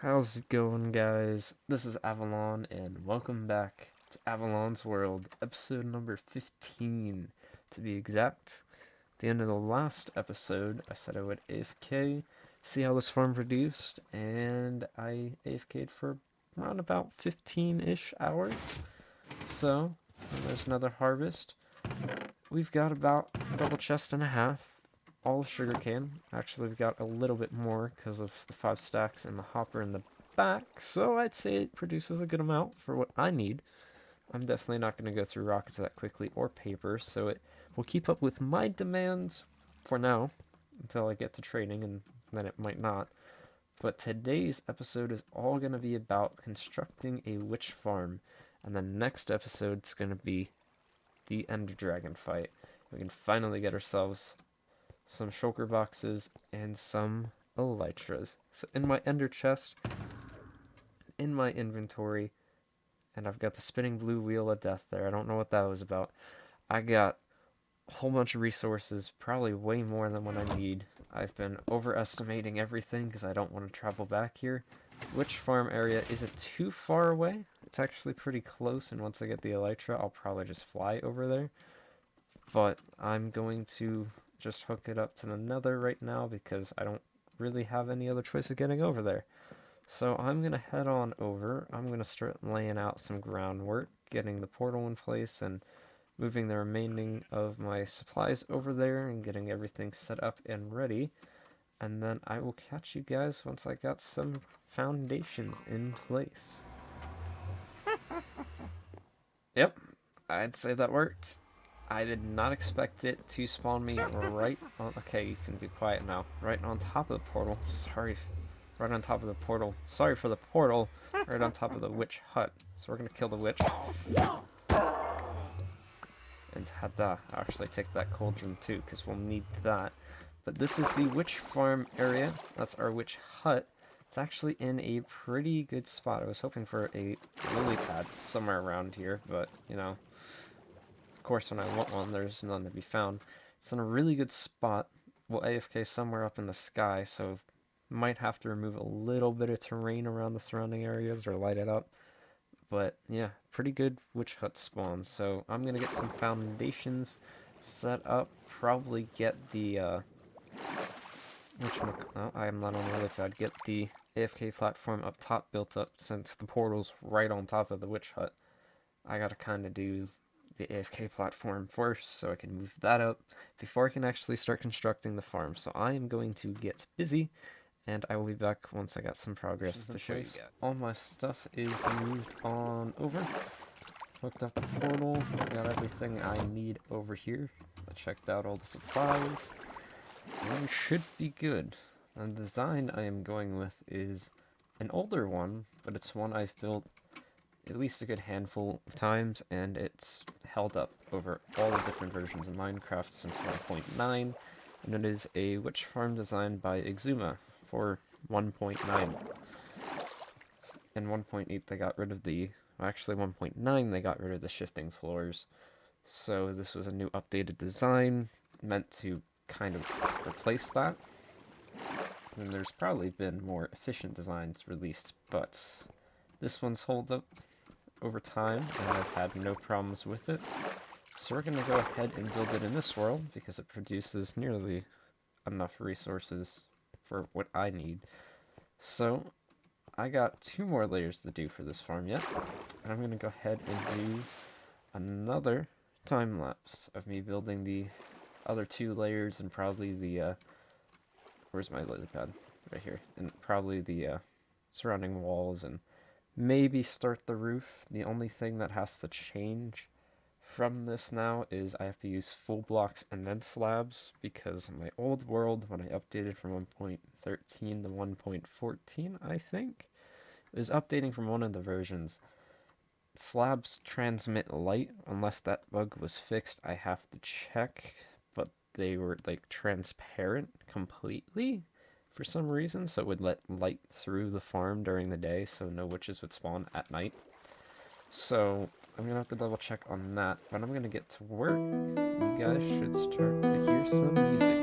How's it going, guys? This is Avollon, and welcome back to Avollon's World, episode number 15, to be exact. At the end of the last episode, I said I would AFK, see how this farm produced, and I AFK'd for around about 15-ish hours. So, there's another harvest. We've got about a double chest and a half, all of sugarcane. Actually, we've got a little bit more because of the 5 stacks and the hopper in the back, so I'd say it produces a good amount for what I need. I'm definitely not going to go through rockets that quickly or paper, so it will keep up with my demands for now until I get to trading, and then it might not. But today's episode is all going to be about constructing a witch farm, and the next episode's going to be the Ender Dragon fight. We can finally get ourselves some shulker boxes and some elytras. So in my ender chest, in my inventory, and I've got the spinning blue wheel of death there. I don't know what that was about. I got a whole bunch of resources, probably way more than what I need. I've been overestimating everything because I don't want to travel back here. Witch farm area isn't too far away. It's actually pretty close, and once I get the elytra, I'll probably just fly over there. But I'm going to just hook it up to the nether right now because I don't really have any other choice of getting over there. So I'm going to head on over. I'm going to start laying out some groundwork, getting the portal in place and moving the remaining of my supplies over there and getting everything set up and ready. And then I will catch you guys once I got some foundations in place. Yep, I'd say that worked. I did not expect it to spawn me right on... Okay, you can be quiet now. Right on top of the portal. Sorry. Right on top of the portal. Sorry for the portal. Right on top of the witch hut. So we're going to kill the witch. And I'll actually take that cauldron too, because we'll need that. But this is the witch farm area. That's our witch hut. It's actually in a pretty good spot. I was hoping for a lily pad somewhere around here, but, you know... Of course, when I want one, there's none to be found. It's in a really good spot. We'll AFK somewhere up in the sky, so might have to remove a little bit of terrain around the surrounding areas or light it up. But yeah, pretty good witch hut spawn. So I'm gonna get some foundations set up. Probably get the I am not on the lily pad. Get the AFK platform up top built up since the portal's right on top of the witch hut. I gotta kind of do the AFK platform first so I can move that up before I can actually start constructing the farm. So I am going to get busy and I will be back once I got some progress to show you guys. All my stuff is moved on over. Hooked up the portal, got everything I need over here. I checked out all the supplies, and we should be good. And the design I am going with is an older one, but it's one I've built at least a good handful of times, and it's held up over all the different versions of Minecraft since 1.9, and it is a witch farm designed by Exuma for 1.9. In 1.8 they got rid of the, well, actually 1.9 they got rid of the shifting floors, so this was a new updated design meant to kind of replace that. And there's probably been more efficient designs released, but this one's held up over time, and I've had no problems with it. So we're going to go ahead and build it in this world, because it produces nearly enough resources for what I need. So, I got 2 more layers to do for this farm yet, and I'm going to go ahead and do another time-lapse of me building the other 2 layers, and probably the, where's my lily pad? Right here. And probably the surrounding walls, and maybe start the roof. The only thing that has to change from this now is I have to use full blocks and then slabs, because in my old world, when I updated from 1.13 to 1.14, I think, it was updating from one of the versions. Slabs transmit light unless that bug was fixed. I have to check, but they were like transparent completely for some reason, so it would let light through the farm during the day, so no witches would spawn at night. So I'm gonna have to double check on that, but I'm gonna get to work. You guys should start to hear some music.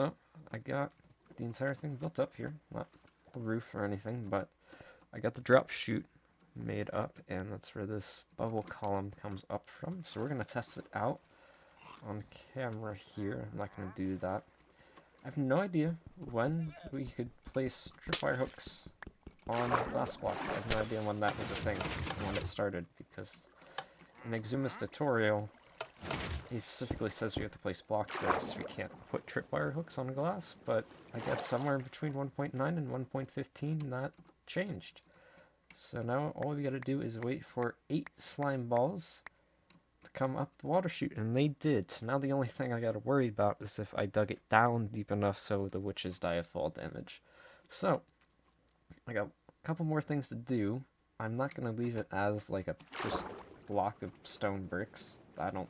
So, I got the entire thing built up here. Not the roof or anything, but I got the drop chute made up, and that's where this bubble column comes up from. So we're going to test it out on camera here. I'm not going to do that. I have no idea when we could place tripwire hooks on glass blocks. I have no idea when that was a thing, when it started, because in Exuma's tutorial, it specifically says we have to place blocks there, so we can't put tripwire hooks on glass, but I guess somewhere between 1.9 and 1.15 that changed. So now all we gotta do is wait for 8 slime balls to come up the water chute, and they did. So now the only thing I gotta worry about is if I dug it down deep enough so the witches die of fall damage. So, I got a couple more things to do. I'm not gonna leave it as like a just block of stone bricks. I don't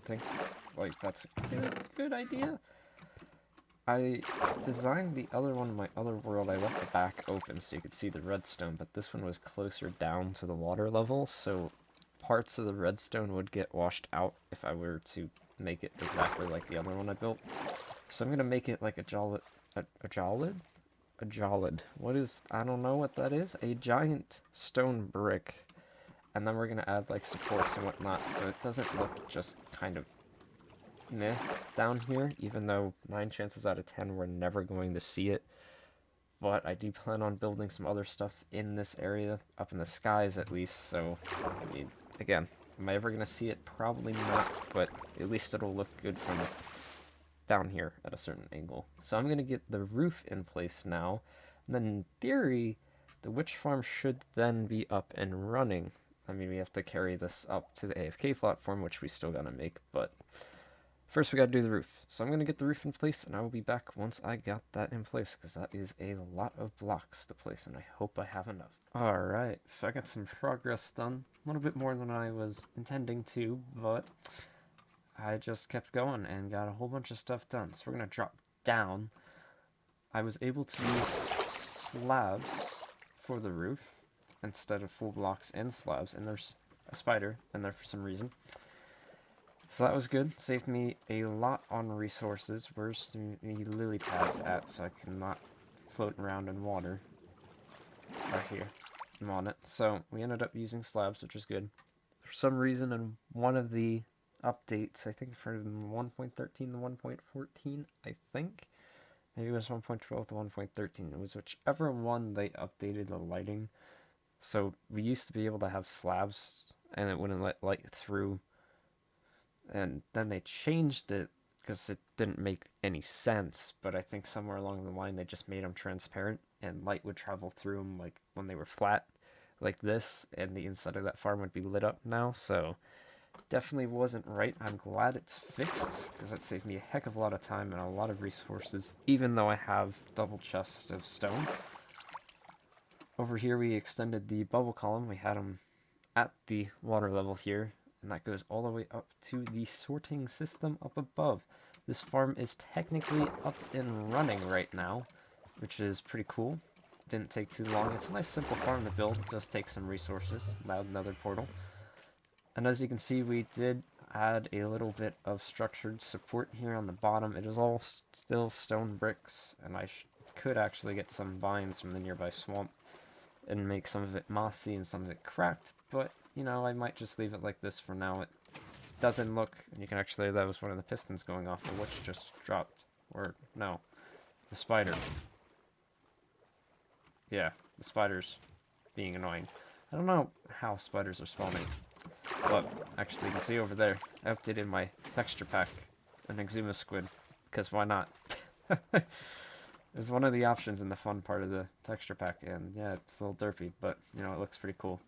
think like that's a good idea. I designed the other one in my other world. I left the back open so you could see the redstone, but this one was closer down to the water level, so parts of the redstone would get washed out if I were to make it exactly like the other one I built. So I'm gonna make it like a jolid. What is, I don't know what that is. A giant stone brick. And then we're gonna add like supports and whatnot, so it doesn't look just kind of meh down here, even though 9 chances out of 10 we're never going to see it. But I do plan on building some other stuff in this area, up in the skies at least, so, I mean, again, am I ever gonna see it? Probably not, but at least it'll look good from down here at a certain angle. So I'm gonna get the roof in place now, and then in theory, the witch farm should then be up and running. I mean, we have to carry this up to the AFK platform, which we still gotta make, but first we gotta do the roof. So I'm gonna get the roof in place, and I will be back once I got that in place, because that is a lot of blocks to place, and I hope I have enough. Alright, so I got some progress done. A little bit more than I was intending to, but I just kept going and got a whole bunch of stuff done. So we're gonna drop down. I was able to use slabs for the roof instead of full blocks and slabs, and there's a spider in there for some reason. So that was good. Saved me a lot on resources. Where's the lily pads at so I can not float around in water? Right here. I'm on it. So we ended up using slabs, which is good. For some reason in one of the updates, I think from 1.13 to 1.14, I think. Maybe it was 1.12 to 1.13. It was whichever one they updated the lighting. So we used to be able to have slabs and it wouldn't let light through. And then they changed it because it didn't make any sense. But I think somewhere along the line they just made them transparent and light would travel through them like when they were flat like this. And the inside of that farm would be lit up now. So definitely wasn't right. I'm glad it's fixed because that saved me a heck of a lot of time and a lot of resources, even though I have double chests of stone. Over here we extended the bubble column. We had them at the water level here, and that goes all the way up to the sorting system up above. This farm is technically up and running right now, which is pretty cool. Didn't take too long. It's a nice simple farm to build. It does take some resources. Loud another portal. And as you can see, we did add a little bit of structured support here on the bottom. It is all still stone bricks, and I could actually get some vines from the nearby swamp and make some of it mossy and some of it cracked, but, you know, I might just leave it like this for now. It doesn't look, and you can actually, that was one of the pistons going off, the witch just dropped, or, no, the spider. Yeah, the spider's being annoying. I don't know how spiders are spawning. But, actually, you can see over there, I updated my texture pack, an Exuma squid, because why not? It was one of the options in the fun part of the texture pack, and yeah, it's a little derpy, but, you know, it looks pretty cool.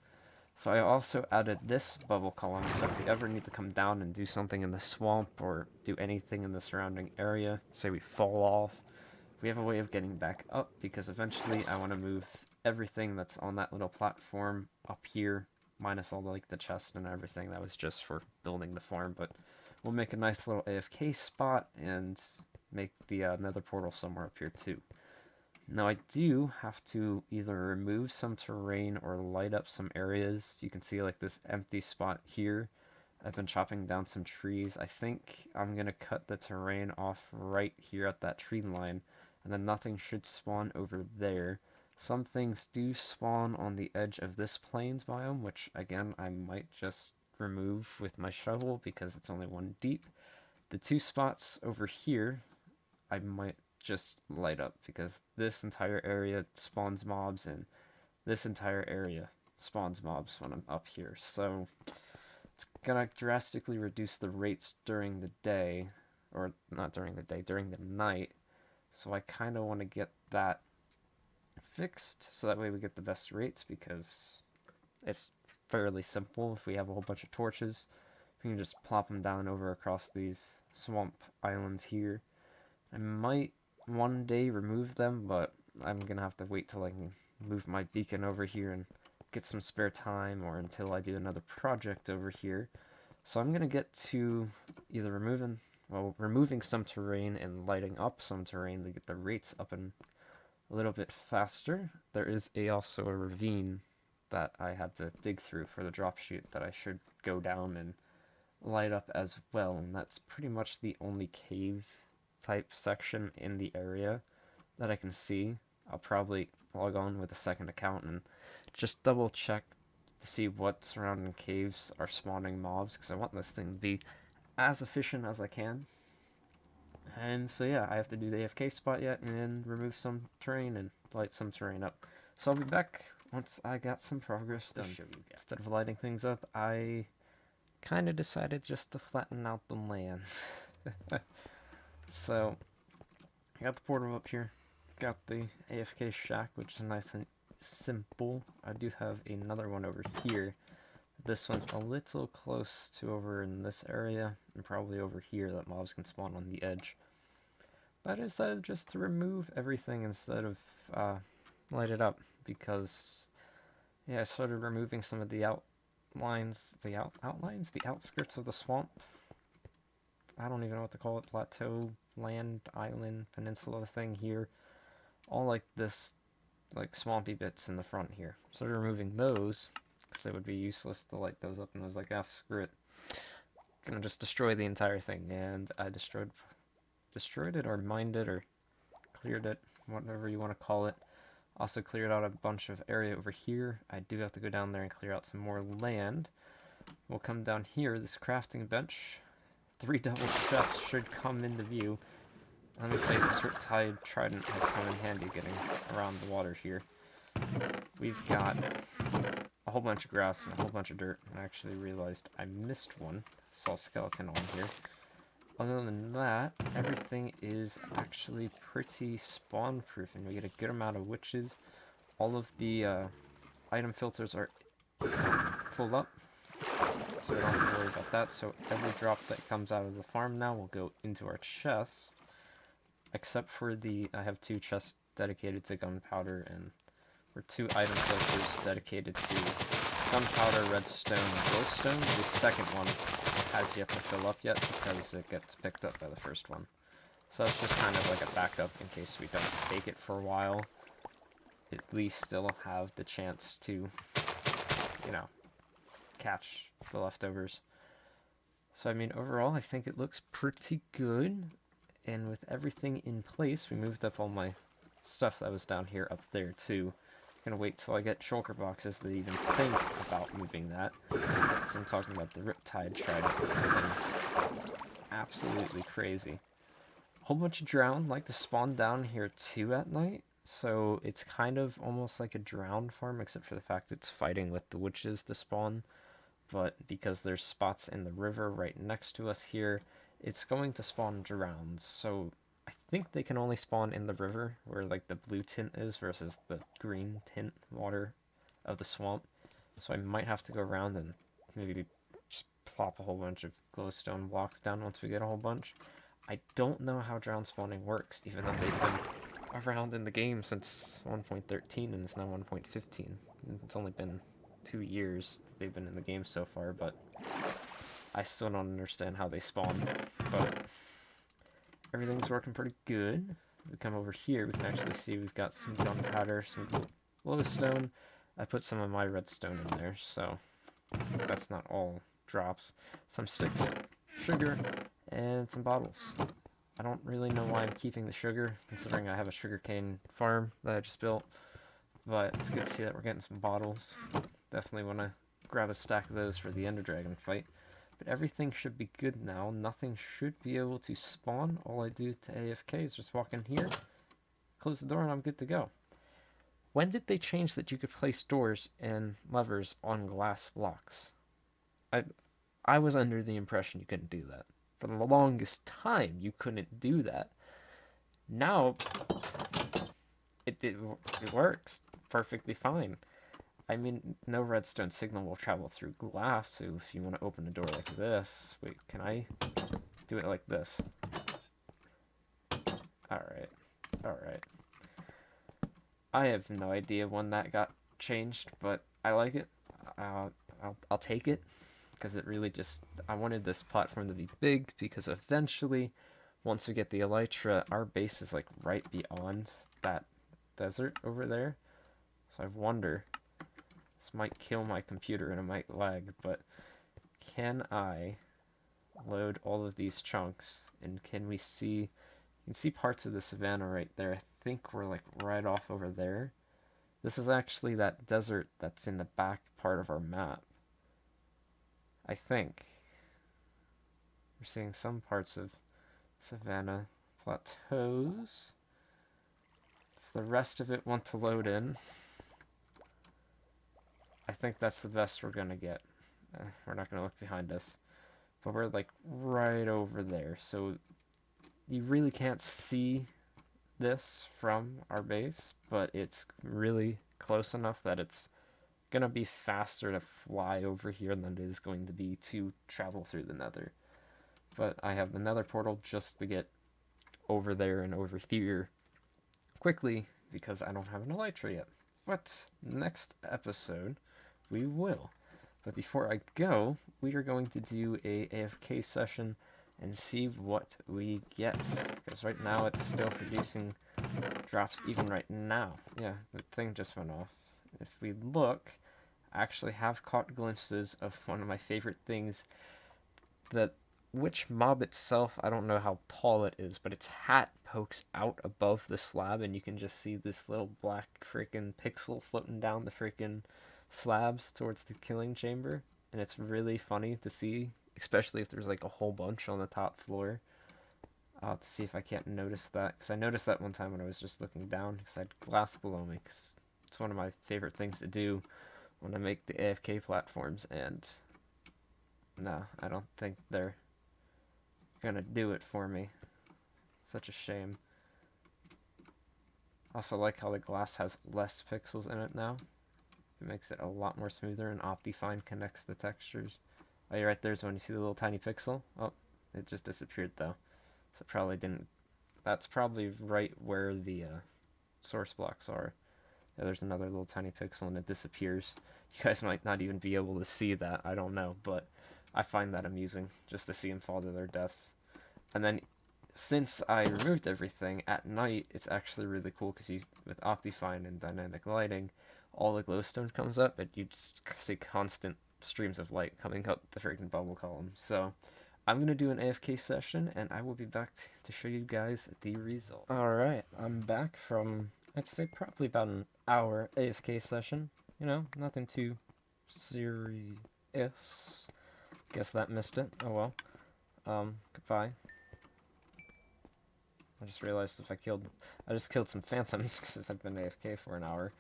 So I also added this bubble column, so if we ever need to come down and do something in the swamp, or do anything in the surrounding area, say we fall off, we have a way of getting back up, because eventually I want to move everything that's on that little platform up here, minus all the chest and everything. That was just for building the farm, but we'll make a nice little AFK spot and make the nether portal somewhere up here too. Now I do have to either remove some terrain or light up some areas. You can see like this empty spot here. I've been chopping down some trees. I think I'm gonna cut the terrain off right here at that tree line, and then nothing should spawn over there. Some things do spawn on the edge of this plains biome, which again I might just remove with my shovel because it's only one deep. The two spots over here I might just light up because this entire area spawns mobs and this entire area spawns mobs when I'm up here. So it's gonna drastically reduce the rates during the day, or not during the day, during the night. So I kind of want to get that fixed so that way we get the best rates because it's fairly simple. If we have a whole bunch of torches, we can just plop them down over across these swamp islands here. I might one day remove them, but I'm gonna have to wait till I can move my beacon over here and get some spare time, or until I do another project over here. So I'm gonna get to either removing some terrain and lighting up some terrain to get the rates up and a little bit faster. There is also a ravine that I had to dig through for the drop chute that I should go down and light up as well, and that's pretty much the only cave type section in the area that I can see. I'll probably log on with a second account and just double check to see what surrounding caves are spawning mobs, because I want this thing to be as efficient as I can. And so yeah, I have to do the AFK spot yet and remove some terrain and light some terrain up. So I'll be back once I got some progress done. Instead of lighting things up, I kind of decided just to flatten out the land. So I got the portal up here, got the AFK shack, which is nice and simple. I do have another one over here. This one's a little close to over in this area, and probably over here that mobs can spawn on the edge. But I decided just to remove everything instead of light it up, because yeah, I started removing some of the outlines, the outskirts of the swamp. I don't even know what to call it, plateau, land, island, peninsula thing here. All like this, like swampy bits in the front here. Started removing those, because it would be useless to light those up, and I was like, ah, screw it. Gonna just destroy the entire thing, and I destroyed it, or mined it, or cleared it, whatever you want to call it. Also cleared out a bunch of area over here. I do have to go down there and clear out some more land. We'll come down here, this crafting bench. 3 double chests should come into view. Let me say this Riptide Trident has come in handy getting around the water here. We've got a whole bunch of grass and a whole bunch of dirt. I actually realized I missed one. Saw a skeleton on here. Other than that, everything is actually pretty spawn proof, and we get a good amount of witches. All of the item filters are full up, so we don't have to worry about that. So every drop that comes out of the farm now will go into our chests, except for I have 2 chests dedicated to gunpowder, and or 2 item filters dedicated to gunpowder, redstone, and glowstone. The second one has yet to fill up yet because it gets picked up by the first one. So it's just kind of like a backup in case we don't take it for a while. At least still have the chance to, you know, catch the leftovers. So I mean, overall, I think it looks pretty good. And with everything in place, we moved up all my stuff that was down here up there too. I'm gonna wait till I get shulker boxes to even think about moving that. So I'm talking about the Riptide Trident. This thing's absolutely crazy. A whole bunch of drown like to spawn down here too at night. So it's kind of almost like a drown farm, except for the fact it's fighting with the witches to spawn. But because there's spots in the river right next to us here, it's going to spawn drowns. So I think they can only spawn in the river, where like the blue tint is versus the green tint water of the swamp. So I might have to go around and maybe just plop a whole bunch of glowstone blocks down once we get a whole bunch. I don't know how drown spawning works, even though they've been around in the game since 1.13 and it's now 1.15. It's only been 2 years they've been in the game so far, but I still don't understand how they spawn. But everything's working pretty good. We come over here, we can actually see we've got some gunpowder, some glowstone. I put some of my redstone in there, so that's not all drops, some sticks, sugar, and some bottles. I don't really know why I'm keeping the sugar, considering I have a sugarcane farm that I just built. But it's good to see that we're getting some bottles. Definitely want to grab a stack of those for the Ender Dragon fight. But everything should be good now. Nothing should be able to spawn. All I do to AFK is just walk in here, close the door, and I'm good to go. When did they change that you could place doors and levers on glass blocks? I was under the impression you couldn't do that. For the longest time, you couldn't do that. Now, it works perfectly fine. I mean, no redstone signal will travel through glass, so if you want to open a door like this... Wait, can I do it like this? Alright, alright. I have no idea when that got changed, but I like it. I'll take it, because it really just... I wanted this platform to be big, because eventually, once we get the elytra, our base is like right beyond that desert over there. So I wonder... This might kill my computer and it might lag, but can I load all of these chunks, and can we see... You can see parts of the savannah right there. I think we're like right off over there. This is actually that desert that's in the back part of our map. I think. We're seeing some parts of savannah plateaus. Does the rest of it want to load in? I think that's the best we're gonna get. We're not gonna look behind us. But we're like right over there, so you really can't see this from our base, but it's really close enough that it's gonna be faster to fly over here than it is going to be to travel through the nether. But I have the nether portal just to get over there and over here quickly, because I don't have an elytra yet. But next episode we will. But before I go, we are going to do a AFK session and see what we get, because right now it's still producing drops even right now. Yeah, the thing just went off. If we look, I actually have caught glimpses of one of my favorite things. The witch mob itself, I don't know how tall it is, but its hat pokes out above the slab, and you can just see this little black freaking pixel floating down the freaking slabs towards the killing chamber. And it's really funny to see, especially if there's like a whole bunch on the top floor. I'll have to see if I can't notice that, because I noticed that one time when I was just looking down, because I had glass below me, because it's one of my favorite things to do when I make the AFK platforms, and no, I don't think they're gonna do it for me. Such a shame. Also like how the glass has less pixels in it now. It makes it a lot more smoother, and Optifine connects the textures. Oh, you're right, there's one. You see the little tiny pixel? Oh, it just disappeared though. So it probably didn't... That's probably right where the source blocks are. Yeah, there's another little tiny pixel and it disappears. You guys might not even be able to see that, I don't know, but I find that amusing, just to see them fall to their deaths. And then, since I removed everything, at night, it's actually really cool, because you, with Optifine and dynamic lighting, all the glowstone comes up, and you just see constant streams of light coming up the freaking bubble column. So, I'm going to do an AFK session, and I will be back to show you guys the result. Alright, I'm back from, I'd say, probably about an hour AFK session. You know, nothing too serious. Guess that missed it. Oh well. Goodbye. I just realized I just killed some phantoms because I've been AFK for an hour.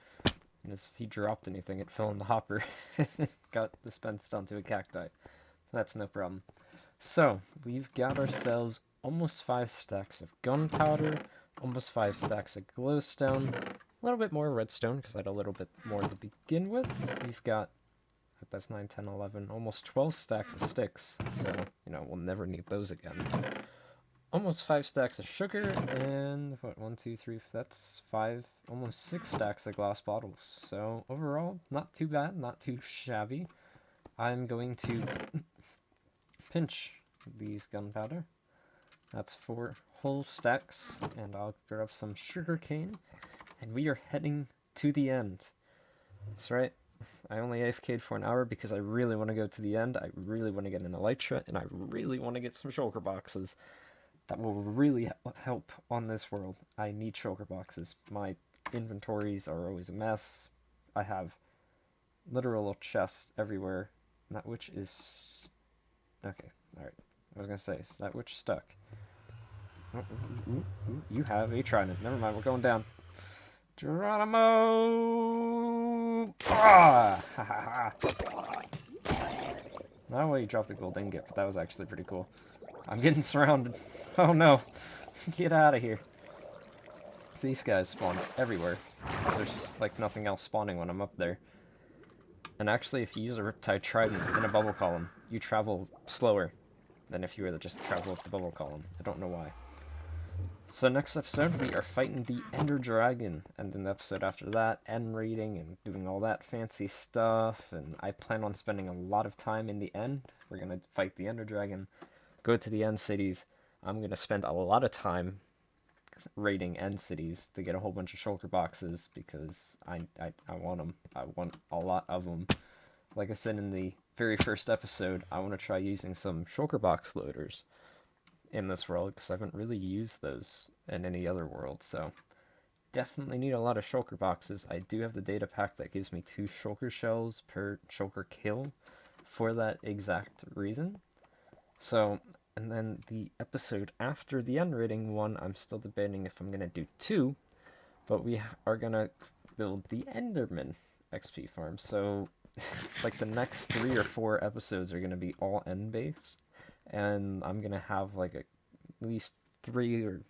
And if he dropped anything, it fell in the hopper. Got dispensed onto a cacti. That's no problem. So, we've got ourselves almost 5 stacks of gunpowder, almost 5 stacks of glowstone, a little bit more redstone because I had a little bit more to begin with. We've got, that's 9, 10, 11, almost 12 stacks of sticks, so, you know, we'll never need those again. Almost 5 stacks of sugar, and, what, 1, 2, 3, that's 5, almost 6 stacks of glass bottles. So, overall, not too bad, not too shabby. I'm going to pinch these gunpowder. That's 4 whole stacks, and I'll grab some sugar cane, and we are heading to the end. That's right, I only AFK'd for an hour because I really want to go to the end. I really want to get an elytra, and I really want to get some shulker boxes. That will really help on this world. I need shulker boxes. My inventories are always a mess. I have literal chests everywhere. And that witch is... Okay, alright. I was gonna say, is that witch stuck? Oh, you have a trident. Never mind, we're going down. Geronimo! Ah! Ha ha ha! Not why you dropped the gold ingot, but that was actually pretty cool. I'm getting surrounded. Oh no! Get out of here. These guys spawn everywhere. Because there's like nothing else spawning when I'm up there. And actually, if you use a Riptide Trident in a bubble column, you travel slower than if you were to just travel up the bubble column. I don't know why. So next episode, we are fighting the Ender Dragon, and then the episode after that, end raiding and doing all that fancy stuff, and I plan on spending a lot of time in the end. We're going to fight the Ender Dragon, go to the end cities. I'm going to spend a lot of time raiding end cities to get a whole bunch of shulker boxes, because I want them. I want a lot of them. Like I said in the very first episode, I want to try using some shulker box loaders in this world, because I haven't really used those in any other world, so definitely need a lot of shulker boxes. I do have the data pack that gives me 2 shulker shells per shulker kill for that exact reason. So, and then the episode after the end raiding one, I'm still debating if I'm going to do 2, but we are going to build the Enderman XP farm. So, like the next 3 or 4 episodes are going to be all end based, and I'm going to have like at least 2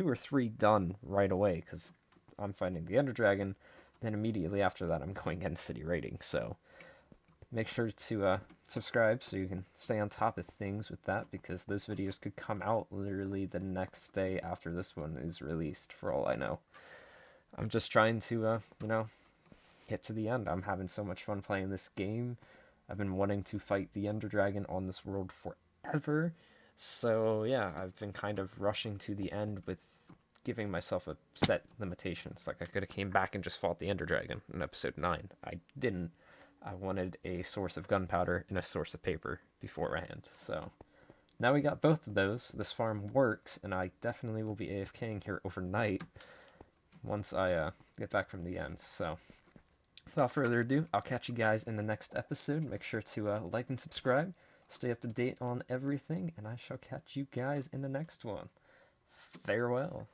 or 3 done right away, because I'm fighting the Ender Dragon, then immediately after that I'm going end city raiding. So make sure to subscribe so you can stay on top of things with that, because those videos could come out literally the next day after this one is released, for all I know. I'm just trying to, get to the end. I'm having so much fun playing this game. I've been wanting to fight the Ender Dragon on this world forever. So yeah, I've been kind of rushing to the end with giving myself a set limitations. Like I could have came back and just fought the Ender Dragon in episode 9. I didn't. I wanted a source of gunpowder and a source of paper beforehand. So now we got both of those. This farm works, and I definitely will be AFKing here overnight once I get back from the end. So without further ado, I'll catch you guys in the next episode. Make sure to like and subscribe. Stay up to date on everything, and I shall catch you guys in the next one. Farewell.